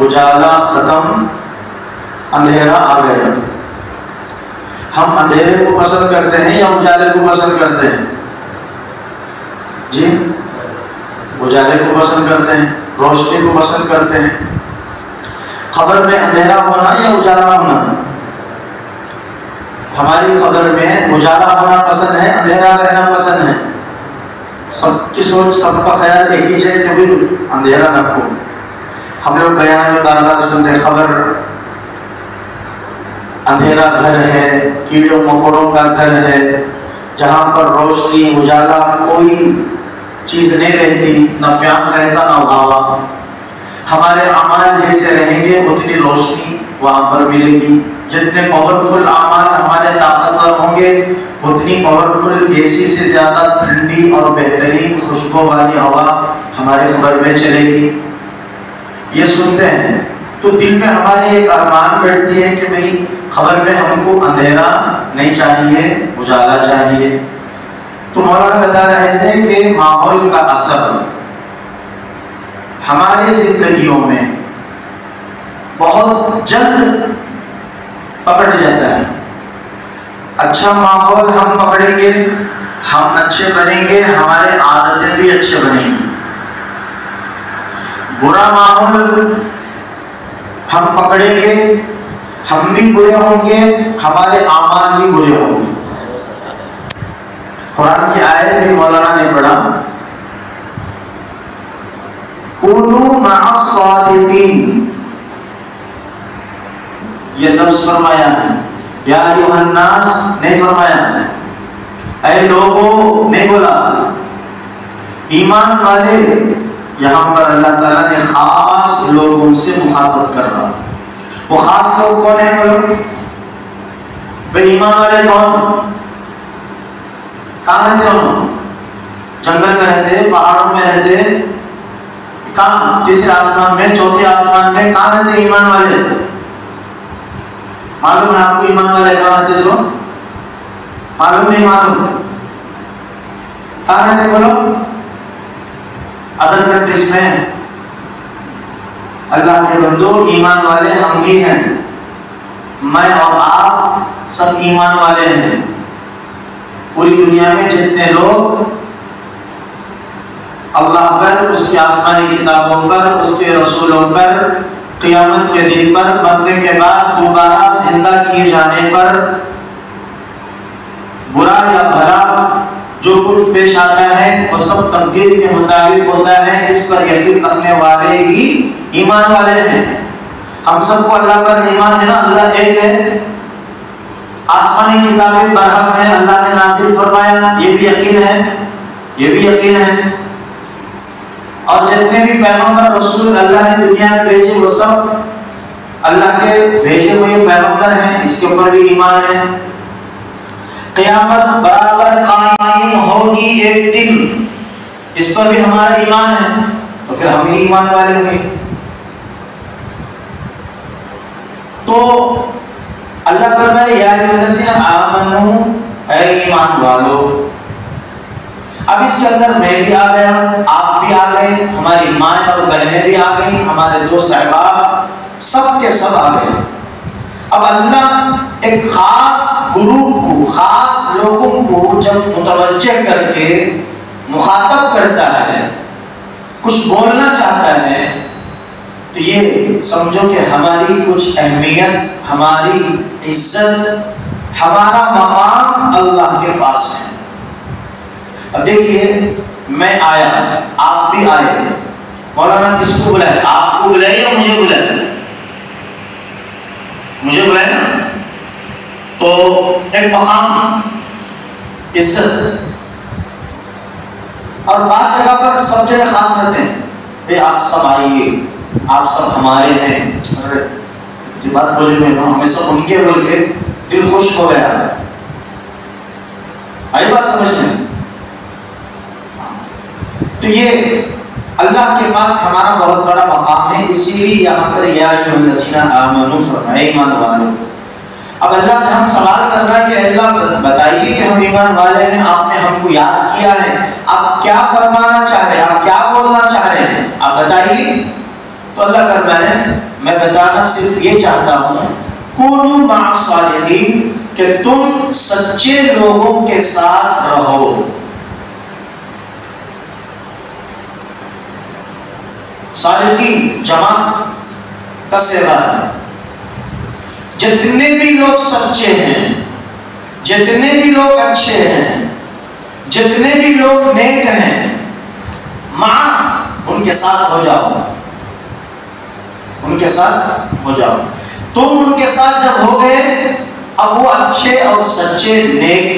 اجالا ختم، اندھیرا آ گیا۔ ہم اندھیرے کو پسند کرتے ہیں یا اجالے کو پسند کرتے ہیں؟ جی، اجالے کو پسند کرتے ہیں، روشنی کو پسند کرتے ہیں۔ قبر میں اندھیرا ہونا یا اجالا ہونا؟ ہماری قبر میں اجالا ہونا پسند ہے، اندھیرا رہنا پسند ہے؟ سب کی سوچ، سب کا خیال ایک ہی ہے کہ بھی اندھیرا رکھو۔ ہم لوگ بیان میں بار بار سنتے ہیں خبر اندھیرا گھر ہے، کیڑوں مکوڑوں کا گھر ہے، جہاں پر روشنی اجالا کوئی چیز نہیں رہتی، نہ فیان رہتا نہ ہوا۔ ہمارے اعمال جیسے رہیں گے اتنی روشنی وہاں پر ملے گی۔ جتنے پاورفل اعمال ہمارے طاقتور ہوں گے اتنی پاورفل اے سی سے زیادہ ٹھنڈی اور بہترین خوشبو والی ہوا ہمارے قبر میں چلے گی۔ یہ سنتے ہیں تو دل میں ہمارے ایک ارمان بیٹھتی ہے کہ بھئی قبر میں ہم کو اندھیرا نہیں چاہیے، اجالا چاہیے۔ تو مولانا بتا رہے تھے کہ ماحول کا اثر ہماری زندگیوں میں بہت جلد پکڑ جاتا ہے۔ اچھا ماحول ہم پکڑیں گے، ہم اچھے بنیں گے، ہمارے عادتیں بھی اچھے بنیں گی۔ برا ماحول ہم پکڑیں گے، ہم بھی برے ہوں گے، ہمارے اعمال بھی برے ہوں گے۔ قرآن کی آیت بھی مولانا نے پڑھا، کونوا مع الصادقین، یہ لفظ فرمایا ہے، یا ایھا الناس نہیں فرمایا، اے لوگوں نہیں بولا، ایمان والے، یہاں پر اللہ تعالیٰ نے خاص لوگوں سے مخاطب کر رہا۔ وہ خاص لوگ کون ہیں بولو؟ بھئی ایمان والے کون؟ کہاں رہتے ہو؟ جنگل میں رہتے، پہاڑوں میں رہتے، کہاں؟ تیسرے آسمان میں، چوتھے آسمان میں، کہاں رہتے ایمان والے؟ معلوم ہے آپ کو ایمان والے کہاں رہتے سو؟ معلوم نہیں معلوم؟ کہاں رہتے بولو؟ ادر کنٹریز میں۔ اللہ کے بندو، ایمان والے ہم ہی ہیں، میں اور آپ سب ایمان والے ہیں۔ پوری دنیا میں جتنے لوگ اللہ پر، اس کی آسمانی کتابوں پر، اس کے رسولوں پر، قیامت کے دن پر، مرنے کے بعد دوبارہ زندہ کیے جانے پر، برا یا بھلا جو کچھ پیش آتا ہے وہ سب تقدیر کے مطابق ہوتا ہے، اس پر یقین رکھنے والے ہی ایمان والے ہیں۔ ہم سب کو اللہ پر ایمان ہے نا، اللہ ایک ہے، آسمانی کتابیں برحق ہیں، اللہ نے نازل فرمایا، یہ بھی یقین ہے، یہ بھی یقین ہے۔ اور جتنے بھی پیغمبر رسول اللہ نے دنیا میں بھیجے وہ سب اللہ کے بھیجے ہوئے پیغمبر ہیں، اس کے اوپر بھی ایمان ہے۔ قیامت برابر قائم ہوگی ایک دن، اس پر بھی ہمارا ایمان ہے، تو پھر ہم ہی ایمان والے ہوئے۔ تو اللہ فرمائے یا ایھا الذین آمنوا، اے ایمان والو۔ اب اس کے اندر میں بھی آ گیا، آپ بھی آ گئے، ہماری مائیں اور بہنیں بھی آ گئی، ہمارے دوست احباب سب کے سب آ گئے۔ اب اللہ ایک خاص گروپ کو، خاص لوگوں کو جب متوجہ کر کے مخاطب کرتا ہے، کچھ بولنا چاہتا ہے، تو یہ سمجھو کہ ہماری کچھ اہمیت، ہماری عزت، ہمارا مقام اللہ کے پاس ہے۔ اب دیکھیے، میں آیا، آپ بھی آئے، مولانا کس کو بلائے؟ آپ کو بلائے یا مجھے بلائے؟ مجھے بلائے نا، تو ایک مقام، عزت، اور بعض جگہ پر سب جگہ خاص رہتے ہیں، بھئی آپ سب آئیے، آپ سب ہمارے ہیں، یہ بات بولے میں ہمیں سب ان کے بول کے دل خوش ہو گیا۔ آئی بات سمجھ میں؟ تو یہ اللہ کے پاس ہمارا بہت بڑا مقام ہے، اسی لیے یہاں پر یا ایھا الذین آمنوا فرمایا، ایمان والو۔ اب اللہ سے ہم سوال کر رہا ہے کہ اللہ بتائیے کہ ہم ایمان والے ہیں، آپ نے ہم کو یاد کیا ہے، آپ کیا فرمانا چاہ رہے ہیں، آپ کیا بولنا چاہ رہے ہیں، آپ بتائیے۔ تو اللہ فرمایا میں بتانا صرف یہ چاہتا ہوں کونوا مع الصالحین کہ تم سچے لوگوں کے ساتھ رہو. صالحین جماعت کا صیغہ ہے. جتنے بھی لوگ سچے ہیں، جتنے بھی لوگ اچھے ہیں، جتنے بھی لوگ نیک ہیں، مع ان کے ساتھ ہو جاؤ، ان کے ساتھ ہو جاؤ. تم ان کے ساتھ جب ہو گئے، اب وہ اچھے اور سچے نیک،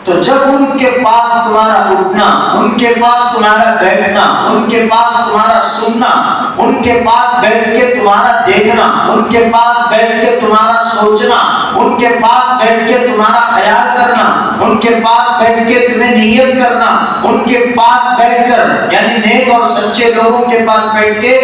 تو جب ان کے پاس تمہارا اٹھنا، ان کے پاس تمہارا بیٹھنا، ان کے پاس تمہارا سننا، ان کے پاس بیٹھ کے تمہارا دیکھنا، ان کے پاس بیٹھ کے تمہارا سوچنا، ان کے پاس بیٹھ کے تمہارا خیال کرنا، ان کے پاس بیٹھ کے تمہیں نیت کرنا، ان کے پاس بیٹھ کر یعنی نیک اور سچے لوگوں کے پاس بیٹھ کے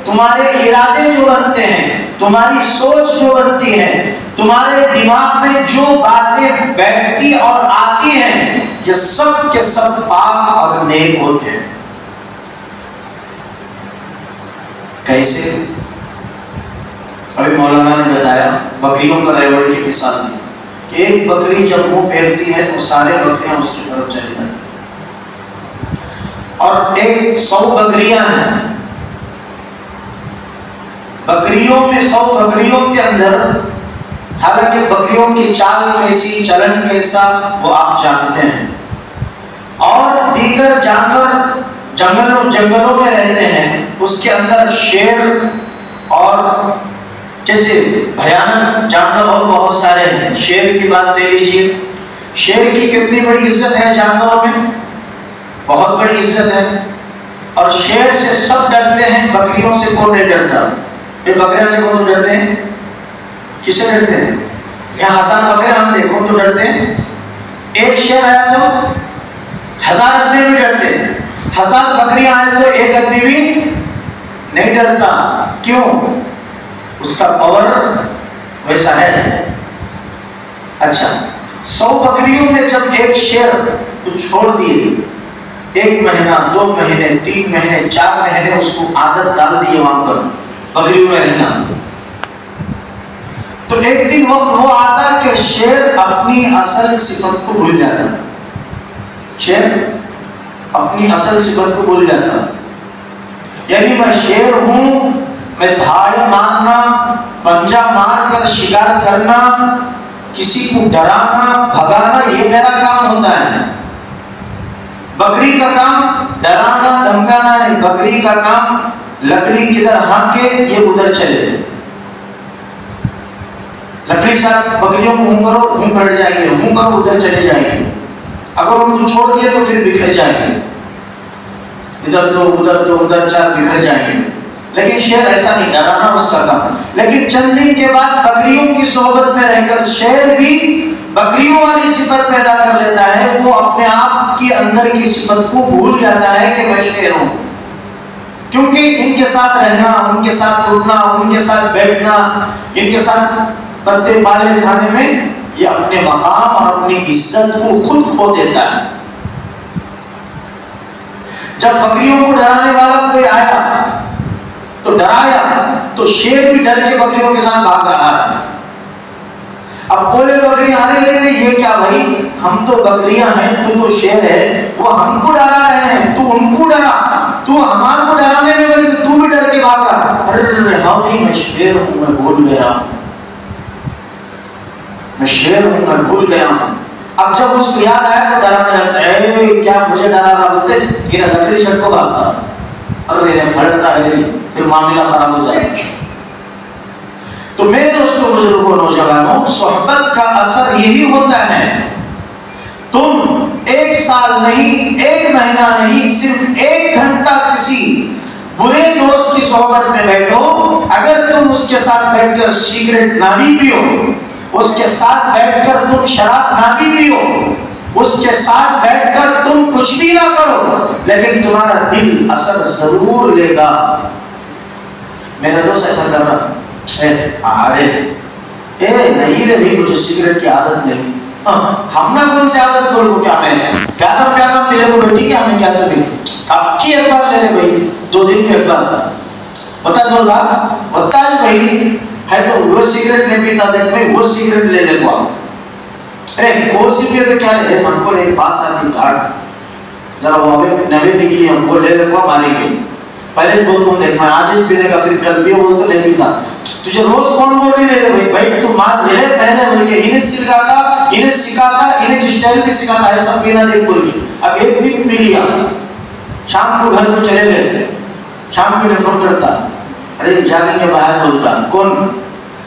تمہارے ارادے جو بنتے ہیں، تمہاری سوچ جو بنتی ہے، تمہارے دماغ میں جو باتیں بیٹھتی اور آتی ہیں، یہ سب کے سب پاک اور نیک ہوتے ہیں. کیسے؟ ابھی مولانا نے بتایا بکریوں کا ریوڑ کی مثال دی کہ ایک بکری جب منہ پھیرتی ہے تو سارے بکریاں اس کی طرف چلی جاتی ہیں. اور ایک 100 بکریاں ہیں، بکریوں میں 100 بکریوں کے اندر، حالانکہ بکریوں کی چال کیسی، چلن کیسا وہ آپ جانتے ہیں، اور دیگر جانور جنگلوں میں رہتے ہیں، اس کے اندر شیر اور جیسے بھیانک جانور اور بہت سارے ہیں. شیر کی بات لے لیجیے، شیر کی کتنی بڑی عزت ہے جانوروں میں، بہت بڑی عزت ہے، اور شیر سے سب ڈرتے ہیں، بکریوں سے کون نہیں ڈرتا؟ یہ بکریاں سے کون ڈرتے ہیں؟ کس سے ڈرتے ہیں؟ یہاں 1000 بکرے ہم دیکھو تو ڈرتے ہیں، ایک شیر آیا تو 1000 آدمی بھی ڈرتے ہیں، 1000 بکریاں آئے تو ایک آدمی بھی نہیں ڈرتا. کیوں؟ اس کا پاور ویسا ہے. اچھا، 100 بکریوں میں جب ایک شیر کو چھوڑ دیے، 1 مہینہ 2 مہینے 3 مہینے 4 مہینے اس کو عادت ڈال دی وہاں پر بکریوں میں رہنا، تو ایک دن وقت وہ آتا کہ شیر اپنی اصل صفت کو بھول جاتا. شیر اپنی اصل صفت کو بھول جاتا، یعنی میں شیر ہوں، میں دھاڑ مارنا، پنجہ مار کر شکار کرنا، کسی کو ڈرانا بھگانا، یہ میرا کام ہوتا ہے. بکری کا کام ڈرانا دھمکانا نہیں، بکری کا کام لکڑی کدھر ہانکے یہ ادھر چلے. لکڑی ساتھ بکریوں کو ہوں کرو، ہوں بیٹھ جائیں گے، ہوں کرو ادھر چلے جائیں گے. اگر ان کو چھوڑ دیا تو پھر بکھر جائیں گے، ادھر دو ادھر 4 بکھر جائیں گے. لیکن شیر ایسا نہیں، ڈرانا اس کا کام. لیکن چند دن کے بعد بکریوں کی صحبت میں رہ کر شیر بھی بکریوں والی صفت پیدا کر لیتا ہے. وہ اپنے آپ کے اندر کی صفت کو بھول جاتا ہے کہ میں شیر ہوں، کیونکہ ان کے ساتھ رہنا، ان کے ساتھ اٹھنا، ان کے ساتھ بیٹھنا، ان کے ساتھ پتے پالے کھانے میں یہ اپنے مقام اور اپنی عزت کو خود کھو دیتا ہے. جب بکریوں کو ڈرانے والا کوئی آیا تو ڈرایا تو شیر بھی ڈر کے بکریوں کے ساتھ بھاگ رہا ہے. اب بولے بکری آنے لگے، یہ کیا بھائی، ہم تو بکریاں ہیں، تو شیر ہے، وہ ہم کو ڈرا رہے ہیں، تو ان کو ڈرا، تو ہمارے کو ڈرانے میں تو بھی ڈر کے بھاگ رہا. ارے ہاں نہیں، میں شیر ہوں، میں بھول گیا، میں شیر ہوں، میں بھول گیا ہوں. اب جب اس کو یاد آیا تو ڈرانے لگتا ہے، کیا مجھے ڈرا رہا، بولتے گرا لکڑی سر کو بھاگتا، ارے پھڑتا ہے، پھر معاملہ خراب ہو جائے. تو میرے دوستوں بزرگوں نوجوانوں، صحبت کا اثر یہی ہوتا ہے. تم 1 سال نہیں، 1 مہینہ نہیں، صرف 1 گھنٹہ کسی برے دوست کی صحبت میں بیٹھو، اگر تم اس کے ساتھ بیٹھ کر سگریٹ نہ بھی پیو، اس کے ساتھ بیٹھ کر تم شراب نہ بھی پیو، اس کے ساتھ بیٹھ کر تم کچھ بھی نہ کرو، لیکن تمہارا دل اثر ضرور لے گا. میرا دوست ایسا کر رہا، نہیں رے بھائی، مجھے سگریٹ کی عادت نہیں. ہم نہ کون سی عادت بول کو، کیا میں کیا نام میرے کو بیٹی کیا ہمیں کیا تو اب کی اخبار لے رہے بھائی، 2 دن کے اخبار. بتا دو لا بتا بھائی ہے تو وہ سگریٹ نہیں پیتا دیکھ میں وہ سگریٹ لے لے کو ارے وہ سگریٹ تو کیا ہے ہم کو ایک پاس آتی گھاٹ ذرا وہ ابھی نوے نکلی ہم کو لے لے کو مارے گے پہلے بولتا ہوں دیکھ میں آج ہی پینے کا پھر کل بھی بولتا نہیں پیتا تجھے روز کون بول رہی لے لے بھائی تو مار لے پہلے بول کے انہیں سکھاتا انہیں جس ٹائم پہ سکھاتا ایسا پینا دیکھ بول کے اب ایک دن پی لیا شام کو گھر کو چلے گئے شام کو فون کرتا ارے جانے کے باہر بولتا کون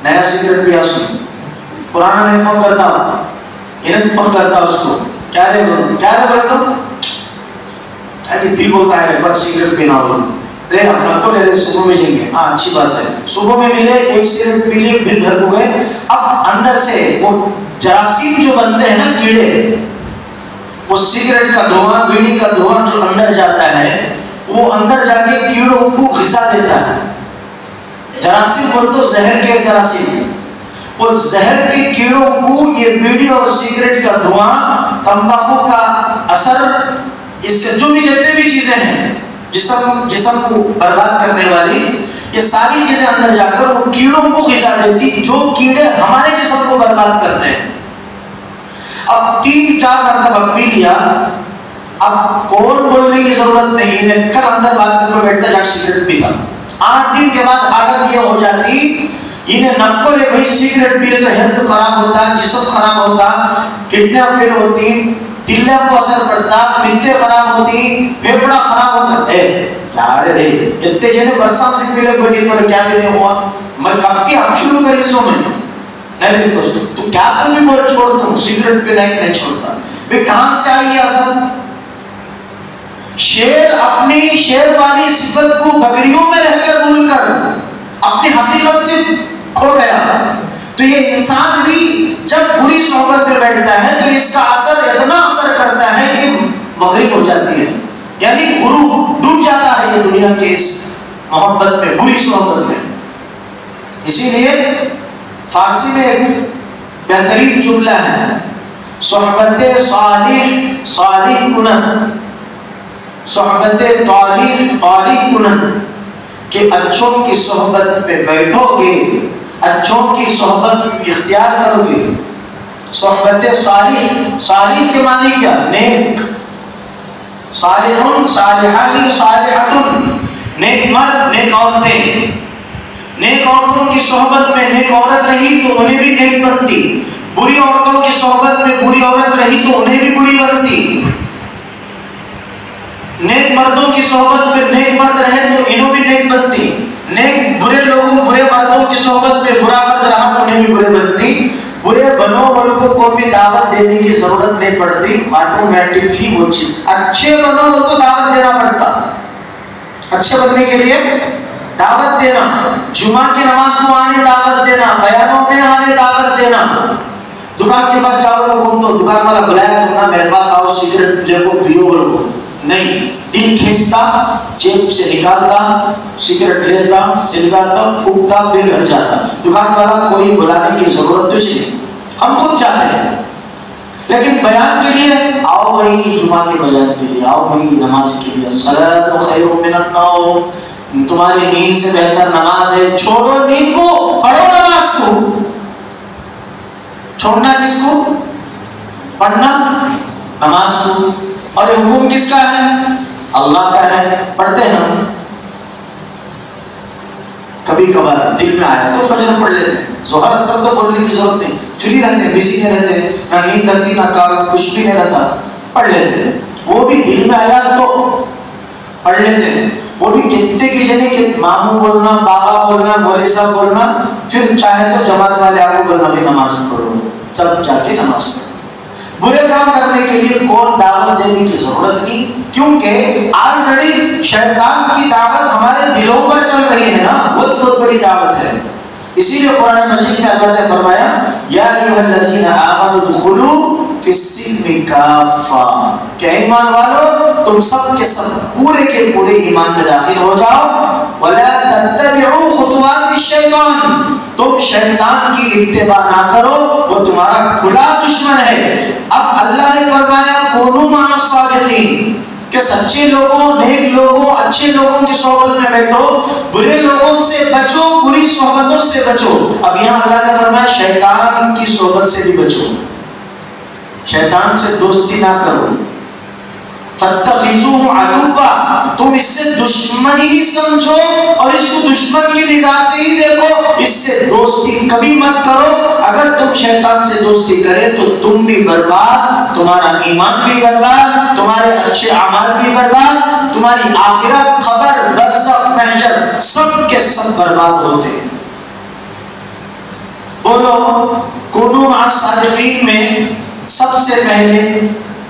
نیا سگریٹ پیا سن پرانا نہیں فون کرتا انہیں فون کرتا اس کو کیا رہے بولے تو دل بولتا ہے پر سگریٹ پینا بولو رے ہم کو لے دے صبح میں جائیں گے ہاں اچھی بات ہے صبح میں ملے ایک سگریٹ پی لیے پھر گھر کو گئے اب اندر سے وہ جراثیم جو بنتے ہیں نا کیڑے وہ سگریٹ کا دھواں بیڑی کا دھواں جو اندر جاتا ہے وہ اندر جا کے کیڑوں کو غذا دیتا ہے جراثیم بول تو زہر کے جراثیم وہ زہر کے کیڑوں کو یہ بیڑی اور سگریٹ کا دھواں تمباکو کا اثر اس کے جو بھی جتنے بھی چیزیں ہیں جسم کو برباد کرنے والی یہ ساری چیزیں اندر جا کر وہ کیڑوں کو غذا دیتی جو کیڑے ہمارے جسم کو برباد کرتے ہیں اب 3-4 مرتبہ پی لیا اب کون بولنے کی ضرورت نہیں ہے کل اندر بات کر بیٹھتا جا سگریٹ پیتا 8 دن کے بعد عادت یہ ہو جاتی انہیں نکو لے بھائی سگریٹ پیے تو ہیلتھ خراب ہوتا جسم خراب ہوتا کڈنیاں فیل ہوتی دل کو اثر پڑتا پتے خراب ہوتی پھیپڑا خراب ہوتا ہے کیا رے اتنے جنے برسات سے پیلے بڑی تو کیا بھی نہیں ہوا میں کب کی اب شروع کری سو میں نہیں دوستو تو کیا تو بھی بول چھوڑ دوں سگریٹ پہ نہیں چھوڑتا بھئی کہاں سے آئی یہ اثر شیر اپنی شیر والی صفت کو بکریوں میں رہ کر بھول کر اپنی حقیقت سے کھو گیا تو یہ انسان بھی جب بری صحبت پہ بیٹھتا ہے تو اس کا اثر اتنا اثر کرتا ہے کہ مغرب ہو جاتی ہے یعنی غروب ڈوب جاتا ہے یہ دنیا کے اس محبت میں بری صحبت میں اسی لیے فارسی میں ایک بہترین جملہ ہے صحبت صالح کنن صحبت طالح کنن کہ اچھوں کی صحبت میں بیٹھو گے اچھوں کی صحبت اختیار کرو گے صحبت صالح کے معنی کیا نیک صالحون صالحانی صالحتن نیک مرد نیک عورتیں نیک عورتوں کی صحبت میں نیک عورت رہی تو انہیں بھی نیک بنتی بری عورتوں کی صحبت میں بری عورت رہی تو انہیں بھی بری بنتی نیک مردوں کی صحبت میں نیک مرد رہے تو انہوں بھی نیک بنتی نیک برے لوگوں برے مردوں کی صحبت میں برا مرد رہا تو انہیں بھی برے بنتی برے بنو والوں کو بھی دعوت دینے کی ضرورت نہیں پڑتی آٹومیٹکلی وہ چیز اچھے بنو وہ تو دعوت دینا پڑتا اچھے بننے کے لیے دعوت دینا جمعہ کی نماز کو آنے دعوت دینا بیانوں میں آنے دعوت دینا دکان کے پاس جاؤ لوگوں تو دکان والا بلایا تو نہ میرے پاس آؤ سگریٹ لے کو پیو بولو نہیں دل کھینچتا جیب سے نکالتا سگریٹ لیتا سلگاتا پھوکتا پھر گھر جاتا دکان والا کوئی بلانے کی ضرورت تجھے نہیں ہم خود جاتے ہیں لیکن بیان کے لیے آؤ بھائی جمعہ کے بیان کے لیے آؤ بھائی نماز کے لیے الصلاۃ خیر من النوم تمہاری نیند سے بہتر نماز ہے چھوڑو نیند کو پڑھو نماز کو چھوڑنا کس کو پڑھنا نماز کو اور یہ حکم کس کا ہے اللہ کا ہے پڑھتے ہیں ہم کبھی کبھار دل میں آیا تو فجر پڑھ لیتے ہیں ظہر اثر تو پڑھنے کی ضرورت نہیں فری رہتے ہیں بزی نہیں رہتے نہ نیند رہتی نہ کام کچھ بھی نہیں رہتا پڑھ لیتے ہیں وہ بھی دل میں آیا تو پڑھ لیتے ہیں وہ بھی کتنے کی جنے کہ ماموں بولنا بابا بولنا مولوی صاحب بولنا پھر چاہے تو جماعت والے آپ کو بولنا بھی نماز پڑھو تب جا کے نماز پڑھو برے کام کرنے کے لیے کون دعوت دینے کی ضرورت نہیں کیونکہ آلریڈی شیطان کی دعوت ہمارے دلوں پر چل رہی ہے نا بہت بڑی دعوت ہے اسی لیے قرآن مجید میں اللہ نے فرمایا یا ایھا الذین آمنوا ادخلوا فی السلم کافہ کہ ایمان والو تم سب کے سب پورے کے پورے ایمان میں داخل ہو جاؤ ولا تتبعوا خطوات الشیطان تم شیطان کی اتباع نہ کرو وہ تمہارا کھلا دشمن ہے اب اللہ نے فرمایا کونوا مع الصادقین کہ کہ سچے لوگوں، نیک لوگوں، اچھے لوگوں کی صحبت میں بیٹھو، برے لوگوں سے بچو، بری صحبتوں سے بچو۔ اب یہاں اللہ نے فرمایا شیطان کی صحبت سے بھی بچو، شیطان سے دوستی نہ کرو۔ فَاتَّخِذُوهُ عَدُوًّا، تم اس سے دشمنی ہی سمجھو اور اس کو دشمن کی نگاہ سے ہی دیکھو، اس سے دوستی کبھی مت کرو۔ اگر تم شیطان سے دوستی کرے تو تم بھی برباد، تمہارا ایمان بھی برباد، تمہارے اچھے اعمال بھی برباد، تمہاری آخرت، خبر، برزخ، محشر سب کے سب برباد ہوتے ہیں۔ بولو کونوا مع الصادقین میں سب سے پہلے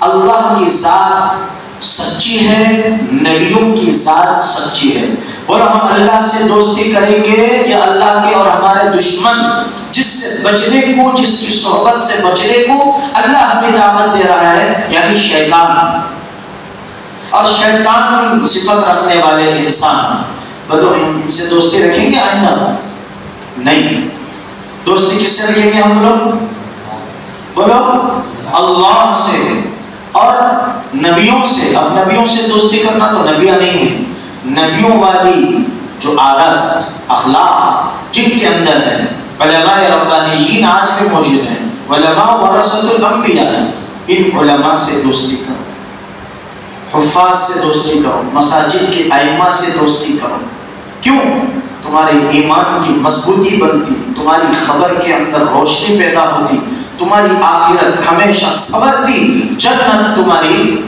اللہ کی ذات سچی ہے، نبیوں کی ذات سچی ہے۔ اور ہم اللہ سے دوستی کریں گے یا اللہ کے اور ہمارے دشمن جس سے بچنے کو، جس کی صحبت سے بچنے کو اللہ ہمیں دعوت دے رہا ہے، یعنی شیطان اور شیطان کی صفت رکھنے والے انسان، بولو ان سے دوستی رکھیں گے آئندہ؟ نہیں۔ دوستی کس سے رکھیں گے ہم لوگ؟ بولو اللہ سے اور نبیوں سے۔ اب نبیوں سے دوستی کرنا تو نبیہ نہیں ہے، نبیوں والی جو عادت اخلاق جن کے اندر ہے، علماء ربانیین آج بھی موجود ہیں، علماء ورثۃ الانبیاء، ان علماء سے دوستی کرو، حفاظ سے دوستی کرو، مساجد کے ائمہ سے دوستی کرو۔ کیوں؟ تمہارے ایمان کی مضبوطی بنتی، تمہاری خبر کے اندر روشنی پیدا ہوتی، تمہاری آخرت ہمیشہ سنورتی، جنت تمہاری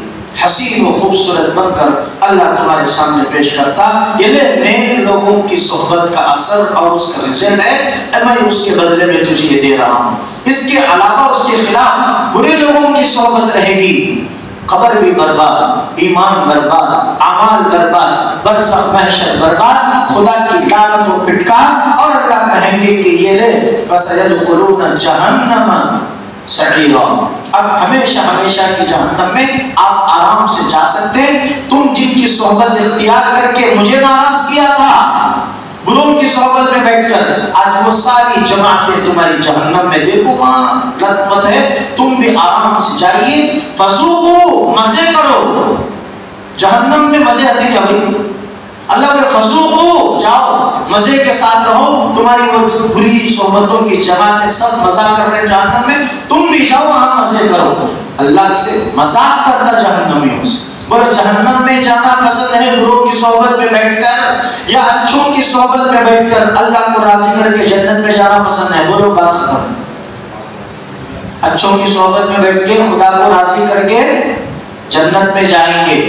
حسین و خوبصورت بن کر اللہ تمہارے سامنے پیش کرتا۔ یہ نیک لوگوں کی صحبت کا اثر اور اس کا رزلٹ ہے، میں اس کے بدلے میں تجھے یہ دے رہا ہوں۔ اس کے علاوہ اس کے خلاف برے لوگوں کی صحبت رہے گی، خبر بھی برباد، ایمان برباد، اعمال برباد، برزخ محشر برباد، خدا کی لعنت و پھٹکار، اور اللہ کہیں گے کہ یہ لے فَسَيَدْخُلُونَ جَهَنَّمَ سَعِيرًا، اب ہمیشہ ہمیشہ کی جہنم میں آپ آرام سے جا سکتے۔ تم جن کی صحبت اختیار کر کے مجھے ناراض کیا تھا، بروں کی صحبت میں بیٹھ کر، آج وہ ساری جماعتیں تمہاری جہنم میں، دیکھو وہاں لت مت ہے، تم بھی آرام سے جائیے، فذوقوا، مزے کرو، جہنم میں مزے آتے ہیں ابھی، اللہ نے فذوقوا، جاؤ مزے کے ساتھ رہو، تمہاری وہ بری صحبتوں کی جماعتیں سب مزاق کر رہے ہیں جہنم میں، تم بھی جاؤ وہاں مزے کرو۔ اللہ سے مزاق کرتا جہنمیوں سے، بولو جہنم میں جانا پسند ہے بروں کی صحبت میں بیٹھ کر یا اچھوں کی صحبت میں بیٹھ کر اللہ کو راضی کر کے جنت میں جانا پسند ہے؟ بولو بات ختم۔ اچھوں کی صحبت میں بیٹھ کے خدا کو راضی کر کے جنت میں جائیں گے،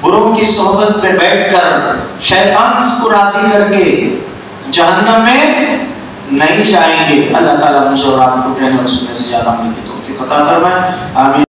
بروں کی صحبت میں بیٹھ کر شیطان کو راضی کر کے جہنم میں نہیں جائیں گے۔ اللہ تعالیٰ مجھے اور آپ کو کہنے اور سننے سے زیادہ عمل کی توفیق عطا فرمائے، آمین۔